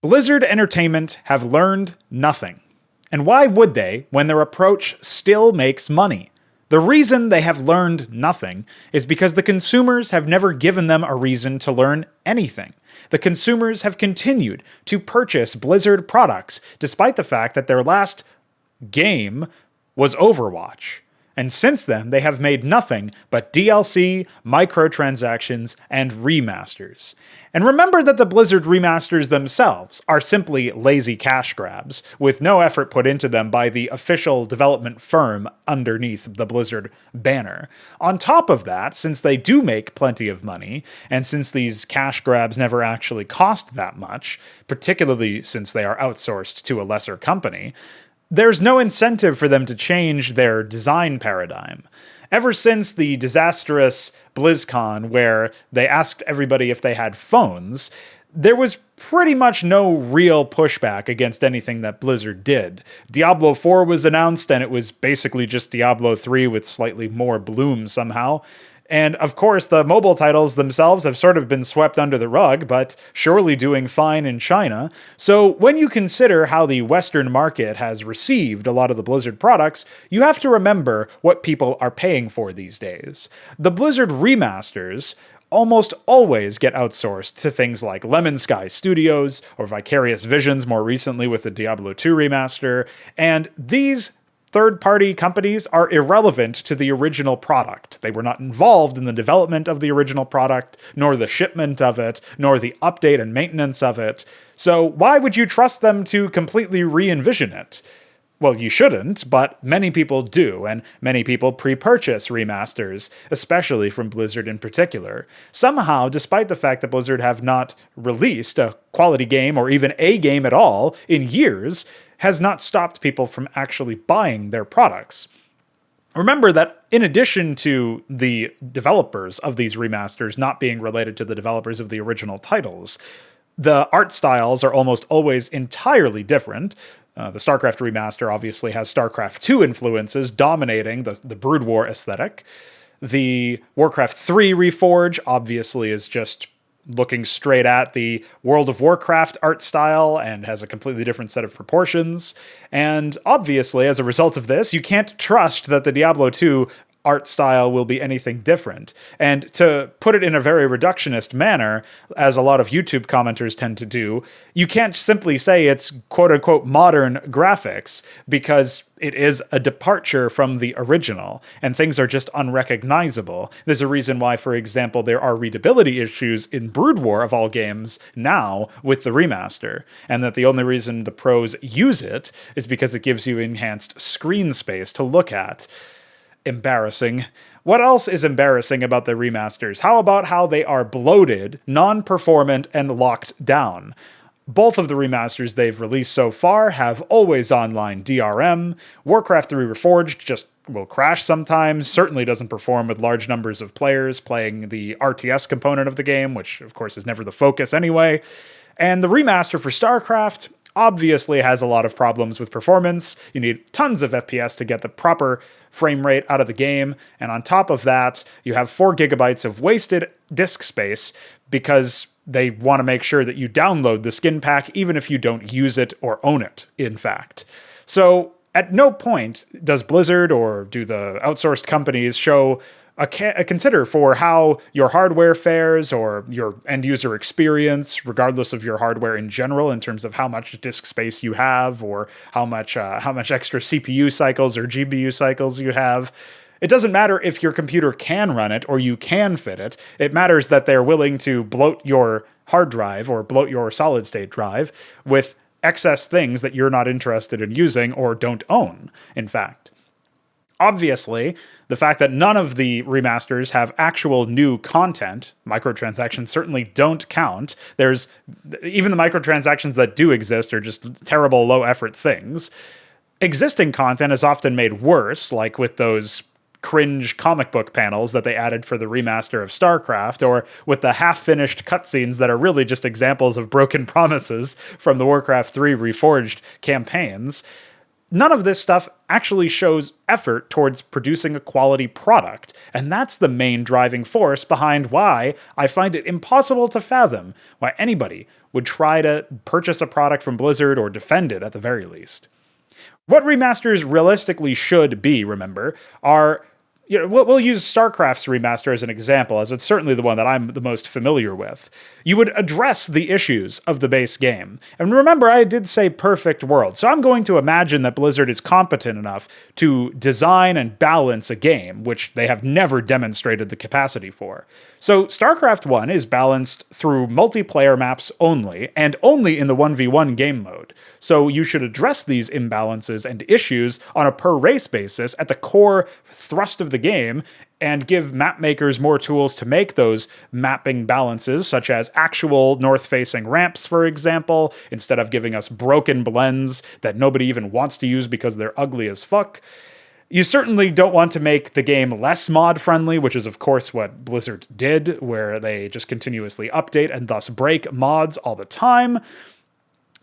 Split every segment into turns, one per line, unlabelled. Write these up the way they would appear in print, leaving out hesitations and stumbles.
Blizzard Entertainment have learned nothing. And why would they when their approach still makes money? The reason they have learned nothing is because the consumers have never given them a reason to learn anything. The consumers have continued to purchase Blizzard products despite the fact that their last game was Overwatch. And since then, they have made nothing but DLC, microtransactions, and remasters. And remember that the Blizzard remasters themselves are simply lazy cash grabs, with no effort put into them by the official development firm underneath the Blizzard banner. On top of that, since they do make plenty of money, and since these cash grabs never actually cost that much, particularly since they are outsourced to a lesser company, there's no incentive for them to change their design paradigm. Ever since the disastrous BlizzCon, where they asked everybody if they had phones, there was pretty much no real pushback against anything that Blizzard did. Diablo IV was announced, and it was basically just Diablo III with slightly more bloom somehow. And of course, the mobile titles themselves have sort of been swept under the rug, but surely doing fine in China. So when you consider how the Western market has received a lot of the Blizzard products, you have to remember what people are paying for these days. The Blizzard remasters almost always get outsourced to things like Lemon Sky Studios or Vicarious Visions more recently with the Diablo II remaster, and these third-party companies are irrelevant to the original product. They were not involved in the development of the original product, nor the shipment of it, nor the update and maintenance of it. So why would you trust them to completely re-envision it? Well, you shouldn't, but many people do, and many people pre-purchase remasters, especially from Blizzard in particular. Somehow, despite the fact that Blizzard have not released a quality game or even a game at all in years, has not stopped people from actually buying their products. Remember that in addition to the developers of these remasters not being related to the developers of the original titles, the art styles are almost always entirely different. The StarCraft remaster obviously has StarCraft II influences dominating the Brood War aesthetic. The Warcraft 3 Reforge obviously is just looking straight at the World of Warcraft art style and has a completely different set of proportions. And obviously, as a result of this, you can't trust that the Diablo II art style will be anything different. And to put it in a very reductionist manner, as a lot of YouTube commenters tend to do, you can't simply say it's quote-unquote modern graphics, because it is a departure from the original, and things are just unrecognizable. There's a reason why, for example, there are readability issues in Brood War, of all games, now with the remaster, and that the only reason the pros use it is because it gives you enhanced screen space to look at. Embarrassing. What else is embarrassing about the remasters? How about how they are bloated, non-performant, and locked down? Both of the remasters they've released so far have always online DRM. Warcraft 3 Reforged just will crash sometimes, certainly doesn't perform with large numbers of players playing the RTS component of the game, which of course is never the focus anyway. And the remaster for StarCraft obviously has a lot of problems with performance. You need tons of FPS to get the proper frame rate out of the game, and on top of that, you have 4 gigabytes of wasted disk space because they want to make sure that you download the skin pack even if you don't use it or own it, in fact. So at no point does Blizzard or do the outsourced companies show a consider for how your hardware fares or your end user experience, regardless of your hardware in general, in terms of how much disk space you have or how much extra CPU cycles or GPU cycles you have. It doesn't matter if your computer can run it or you can fit it. It matters that they're willing to bloat your hard drive or bloat your solid state drive with excess things that you're not interested in using or don't own, in fact. Obviously, the fact that none of the remasters have actual new content, microtransactions certainly don't count. There's even the microtransactions that do exist are just terrible low-effort things. Existing content is often made worse, like with those cringe comic book panels that they added for the remaster of StarCraft, or with the half-finished cutscenes that are really just examples of broken promises from the Warcraft 3 Reforged campaigns. None of this stuff actually shows effort towards producing a quality product, and that's the main driving force behind why I find it impossible to fathom why anybody would try to purchase a product from Blizzard or defend it at the very least. What remasters realistically should be, remember, are, we'll use StarCraft's remaster as an example, as it's certainly the one that I'm the most familiar with. You would address the issues of the base game. And remember, I did say perfect world, so I'm going to imagine that Blizzard is competent enough to design and balance a game, which they have never demonstrated the capacity for. So StarCraft 1 is balanced through multiplayer maps only, and only in the 1v1 game mode. So you should address these imbalances and issues on a per-race basis at the core thrust of the game, and give map makers more tools to make those mapping balances, such as actual north-facing ramps, for example, instead of giving us broken blends that nobody even wants to use because they're ugly as fuck. You certainly don't want to make the game less mod-friendly, which is of course what Blizzard did, where they just continuously update and thus break mods all the time.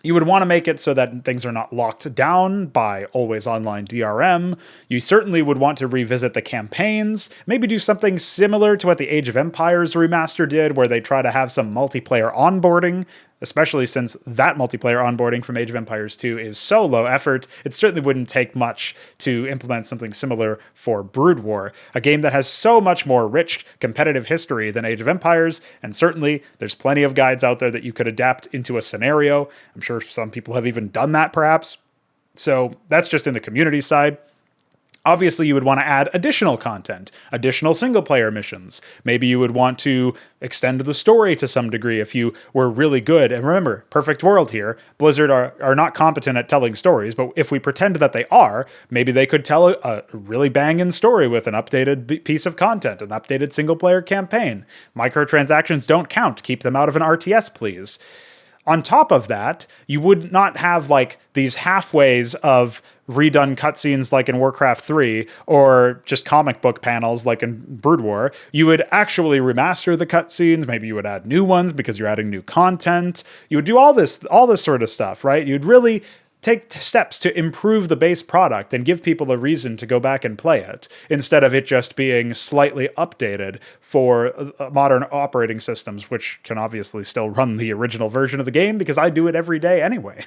You would want to make it so that things are not locked down by always online DRM. You certainly would want to revisit the campaigns, maybe do something similar to what the Age of Empires remaster did, where they try to have some multiplayer onboarding, especially since that multiplayer onboarding from Age of Empires 2 is so low effort. It certainly wouldn't take much to implement something similar for Brood War, a game that has so much more rich competitive history than Age of Empires, and certainly there's plenty of guides out there that you could adapt into a scenario. I'm sure some people have even done that, perhaps. So that's just in the community side. Obviously, you would want to add additional content, additional single-player missions. Maybe you would want to extend the story to some degree if you were really good. And remember, perfect world here. Blizzard are not competent at telling stories, but if we pretend that they are, maybe they could tell a really banging story with an updated piece of content, an updated single-player campaign. Microtransactions don't count. Keep them out of an RTS, please. On top of that, you would not have like these halfways of redone cutscenes like in Warcraft 3 or just comic book panels like in Brood War. You would actually remaster the cutscenes. Maybe you would add new ones because you're adding new content. You would do all this sort of stuff, right? You'd really take steps to improve the base product and give people a reason to go back and play it, instead of it just being slightly updated for modern operating systems, which can obviously still run the original version of the game because I do it every day anyway.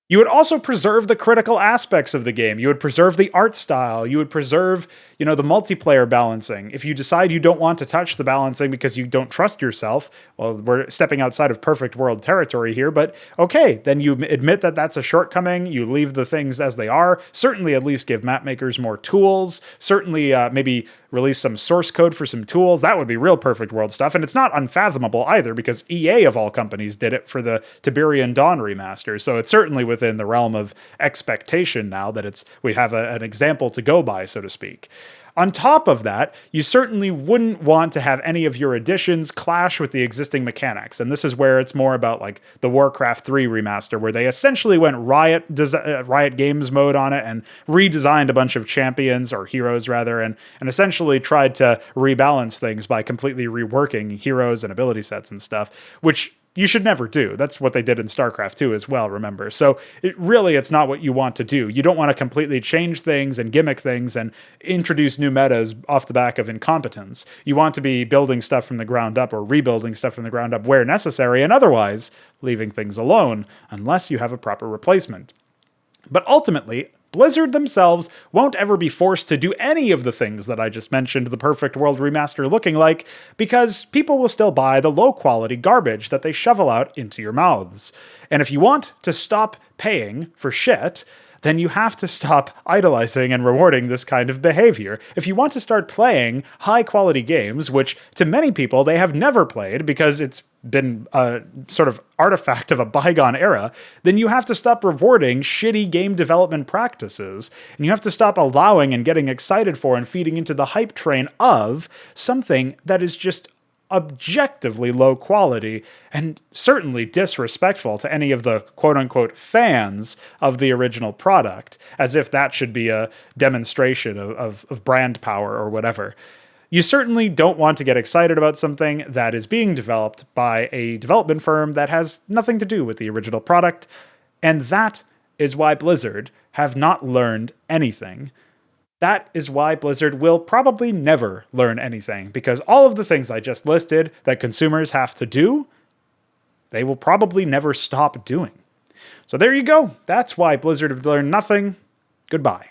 You would also preserve the critical aspects of the game. You would preserve the art style. You would preserve, the multiplayer balancing. If you decide you don't want to touch the balancing because you don't trust yourself, well, we're stepping outside of perfect world territory here, but okay, then you admit that that's a shortcoming. You leave the things as they are. Certainly at least give map makers more tools. Certainly maybe release some source code for some tools. That would be real perfect world stuff. And it's not unfathomable either, because EA of all companies did it for the Tiberian Dawn remaster. So it's certainly within the realm of expectation now that we have an example to go by, so to speak. On top of that, you certainly wouldn't want to have any of your additions clash with the existing mechanics. And this is where it's more about like the Warcraft 3 remaster, where they essentially went Riot Games mode on it and redesigned a bunch of champions, or heroes rather, and essentially tried to rebalance things by completely reworking heroes and ability sets and stuff, which you should never do. That's what they did in StarCraft 2 as well, remember? So it's not what you want to do. You don't want to completely change things and gimmick things and introduce new metas off the back of incompetence. You want to be building stuff from the ground up, or rebuilding stuff from the ground up where necessary, and otherwise leaving things alone unless you have a proper replacement. But ultimately, Blizzard themselves won't ever be forced to do any of the things that I just mentioned the perfect world remaster looking like, because people will still buy the low-quality garbage that they shovel out into your mouths. And if you want to stop paying for shit, then you have to stop idolizing and rewarding this kind of behavior. If you want to start playing high-quality games, which to many people they have never played because it's been a sort of artifact of a bygone era, then you have to stop rewarding shitty game development practices. And you have to stop allowing and getting excited for and feeding into the hype train of something that is just objectively low quality and certainly disrespectful to any of the quote-unquote fans of the original product, as if that should be a demonstration of brand power or whatever. You certainly don't want to get excited about something that is being developed by a development firm that has nothing to do with the original product, and that is why Blizzard have not learned anything. That is why Blizzard will probably never learn anything, because all of the things I just listed that consumers have to do, they will probably never stop doing. So there you go. That's why Blizzard have learned nothing. Goodbye.